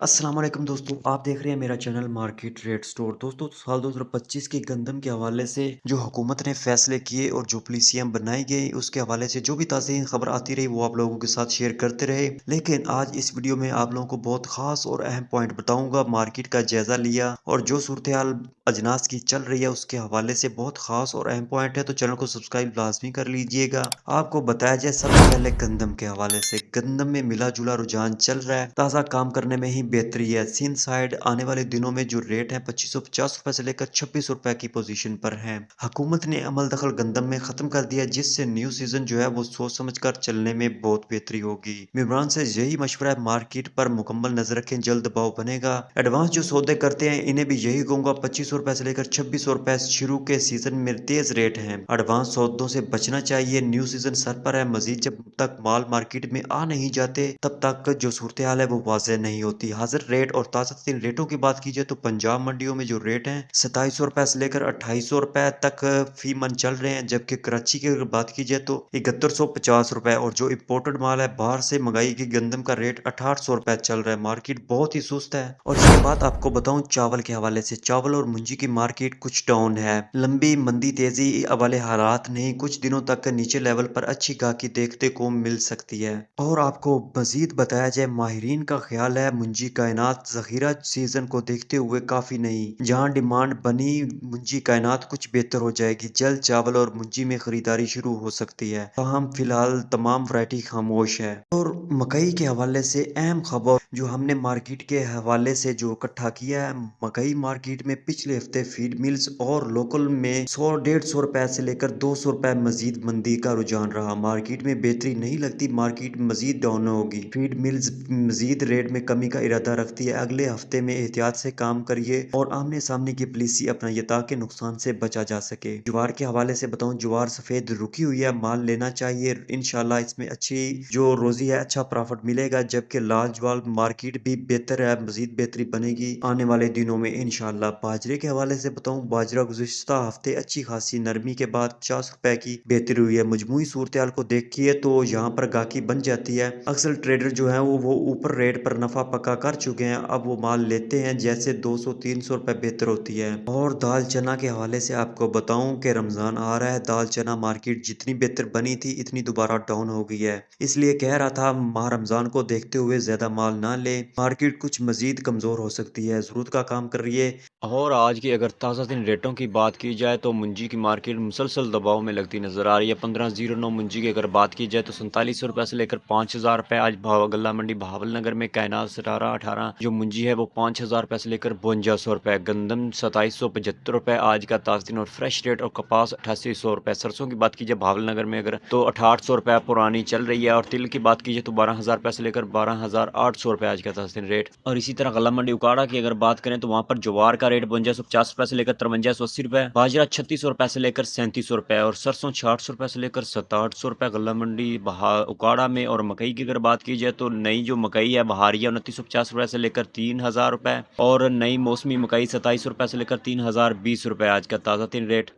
अस्सलाम वालेकुम दोस्तों, आप देख रहे हैं मेरा चैनल मार्केट रेट स्टोर। दोस्तों, साल 2025 के गंदम के हवाले से जो हुकूमत ने फैसले किए और जो पॉलिसियां बनाई गई, उसके हवाले से जो भी ताज़ा खबर आती रही वो आप लोगों के साथ शेयर करते रहे। लेकिन आज इस वीडियो में आप लोगों को बहुत खास और अहम पॉइंट बताऊंगा। मार्केट का जायजा लिया और जो सूरत हाल अजनास की चल रही है उसके हवाले से बहुत खास और अहम पॉइंट है, तो चैनल को सब्सक्राइब लाजमी कर लीजिएगा। आपको बताया जाए सबसे पहले गंदम के हवाले से। गंदम में मिला जुला रुझान चल रहा है, ताज़ा काम करने में ही बेहतरी है। सिंध साइड आने वाले दिनों में जो रेट है 2550 रुपए से लेकर 26 रुपए की पोजीशन पर है। हुकूमत ने अमल दखल गंदम में खत्म कर दिया, जिससे न्यू सीजन जो है वो सोच समझ कर चलने में बहुत बेहतरी होगी। मेहमान से यही मशवरा है, मार्केट पर मुकम्मल नजर रखें, जल्द दबाव बनेगा। एडवांस जो सौदे करते हैं इन्हें भी यही कहूंगा, 25 रुपए से लेकर 26 रुपए शुरू के सीजन में तेज रेट है। एडवांस सौदों से बचना चाहिए, न्यू सीजन सर पर है। मजीद जब तक माल मार्केट में आ नहीं जाते तब तक जो सूरत हाल है वो वाज़ेह नहीं होती। हाजिर रेट और ताज़ा तरीन रेटों की बात की जाए तो पंजाब मंडियों में जो रेट हैं 2700 रुपए से लेकर 2800 रुपए तक फी मन चल रहे हैं, जबकि कराची की अगर बात की जाए तो 7150 रुपए। और जो इम्पोर्टेड माल है बाहर से मंगाई गई गंदम का रेट 6800 रुपए चल रहा है। मार्केट बहुत ही सुस्त है। और इसके बाद आपको बताऊं चावल के हवाले से, चावल और मुंजी की मार्केट कुछ डाउन है। लंबी मंदी तेजी वाले हालात नहीं, कुछ दिनों तक नीचे लेवल पर अच्छी गाहकी देखने को मिल सकती है। और आपको मजीद बताया जाए, माहिरीन का ख्याल है मुंजी कायनात जखीरा सीजन को देखते हुए काफी नहीं, जहां डिमांड बनी मुंजी कायनात कुछ बेहतर हो जाएगी। जल्द चावल और मुंजी में खरीदारी शुरू हो सकती है, ताहम फिलहाल तमाम वैरायटी खामोश है। और मकई के हवाले से अहम खबर जो हमने मार्केट के हवाले से जो इकट्ठा किया है, मकई मार्केट में पिछले हफ्ते फीड मिल्स और लोकल में 100-150 रुपए से लेकर 200 रुपए मजीद मंदी का रुझान रहा। मार्केट में बेहतरी नहीं लगती, मार्केट मजीद डाउन होगी। फीड मिल्स मजीद रेट में कमी का इरादा रखती है। अगले हफ्ते में एहतियात से काम करिए और आमने सामने की पॉलिसी अपनाइए ताकि नुकसान से बचा जा सके। ज्वार के हवाले से बताऊं, ज्वार सफेद रुकी हुई है, माल लेना चाहिए। इंशाल्लाह इसमें अच्छी जो रोजी है, अच्छा प्रॉफिट मिलेगा। जबकि लाल ज्वार मार्केट भी बेहतर है, मजीद बेहतरी बनेगी आने वाले दिनों में इंशाल्लाह। बाजरे के हवाले से बताऊं, बाजरा गुज़िश्ता हफ्ते अच्छी खासी नरमी के बाद 50 रुपए की बेहतरी हुई है। मजमूई सूरत हाल को देखिए तो यहाँ पर गाहकी बन जाती है। अक्सर ट्रेडर जो है वो ऊपर रेट पर नफा पक्का कर चुके हैं, अब वो माल लेते हैं जैसे 200-300 रुपए बेहतर होती है। और दाल चना के हवाले से आपको बताऊं कि रमजान आ रहा है, दाल चना मार्केट जितनी बेहतर बनी थी इतनी दोबारा डाउन हो गई है। इसलिए कह रहा था माह रमजान को देखते हुए ज्यादा माल ना ले, मार्केट कुछ मजीद कमजोर हो सकती है, जरूरत का काम कर रही है। और आज की अगर ताज़ा तरीन रेटों की बात की जाए तो मुंजी की मार्केट मुसलसल दबाव में लगती नज़र आ रही है। 1509 मुंजी की अगर बात की जाए तो 4700 रुपये से लेकर 5000 रुपये आज गल्ला मंडी बहावल नगर में कायनात 17-18 जो मुंजी है वो 5000 रुपये से लेकर 5200 रुपये। गंदम 2775 रुपये आज का ताज़ा तरीन और फ्रेश रेट। और कपास 8800 रुपये। सरसों की बात की जाए बहावल नगर में अगर तो 6800 रुपये पुरानी चल रही है। और तिल की बात की जाए तो 12000 रुपये से लेकर 12800 रुपये आज का ताज़ा तरीन रेट। और इसी तरह गल्ला मंडी उकाड़ा की अगर बात करें तो वहाँ पर ज्वार का रेट 5250 रुपए से लेकर 5380 रुपए, बाजरा 3600 रुपए से लेकर 3700 रुपए और सरसों 600 रुपए से लेकर 6700 रुपए गल्ला मंडी उकाड़ा में। और मकई की अगर बात की जाए तो नई जो मकई है बहारिया 2950 रुपए से लेकर 3000 रुपए और नई मौसमी मकई 2700 रुपए से लेकर 3020 रुपए आज का ताज़ा तीन रेट।